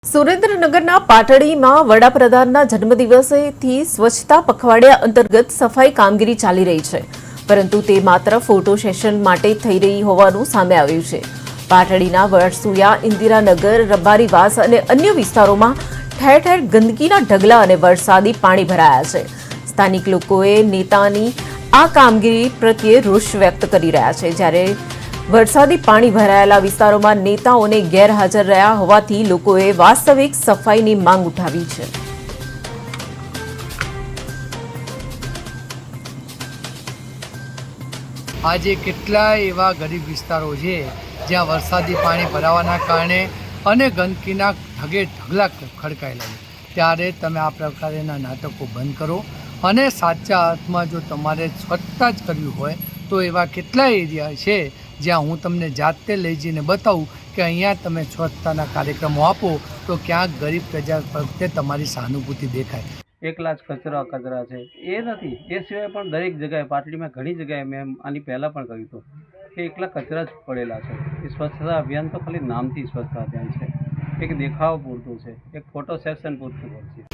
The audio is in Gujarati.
સુરેન્દ્રનગરના પાટડીમાં વડાપ્રધાનના જન્મદિવસેથી સ્વચ્છતા પખવાડિયા અંતર્ગત સફાઈ કામગીરી ચાલી રહી છે, પરંતુ તે માત્ર ફોટો સેશન માટે થઈ રહી હોવાનું સામે આવ્યું છે। પાટડીના વરસુયા, ઇન્દિરાનગર, રબારીવાસ અને અન્ય વિસ્તારોમાં ઠેર ઠેર ગંદકીના ઢગલા અને વરસાદી પાણી ભરાયા છે। સ્થાનિક લોકોએ નેતાની આ કામગીરી પ્રત્યે રોષ વ્યક્ત કરી રહ્યા છે, જ્યારે વરસાદી પાણી ભરાયેલા વિસ્તારોમાં નેતાઓને ગેરહાજર રહ્યા હોવાથી લોકોએ વાસ્તવિક સફાઈની માંગ ઉઠાવી છે। આજે કેટલાય એવા ગરીબ વિસ્તારો છે જ્યાં વરસાદી પાણી ભરાવાના કારણે અને ગંદકીના ઢગલા ખડકાયેલા છે, ત્યારે તમે આ પ્રકારના નાટકો બંધ કરો અને સાચા અર્થમાં જો તમારે સ્વચ્છતા જ કરવી હોય તો એવા કેટલાય એરિયા છે જ્યાં હું તમને જાતે લઈ જઈને બતાવું કે અહીંયા તમે સ્વચ્છતાના કાર્યક્રમો આપો તો ક્યાંક ગરીબ પ્રજા પ્રત્યે તમારી સહાનુભૂતિ દેખાય। એકલા જ કચરા છે એ નથી, એ સિવાય પણ દરેક જગ્યાએ પાટડીમાં ઘણી જગ્યાએ મેં આની પહેલાં પણ કહ્યું હતું કે એકલા કચરા જ પડેલા છે। એ સ્વચ્છતા અભિયાન તો ખાલી નામથી સ્વચ્છતા અભિયાન છે, એક દેખાવ પૂરતું છે, એક ફોટો સેશન પૂરતું છે।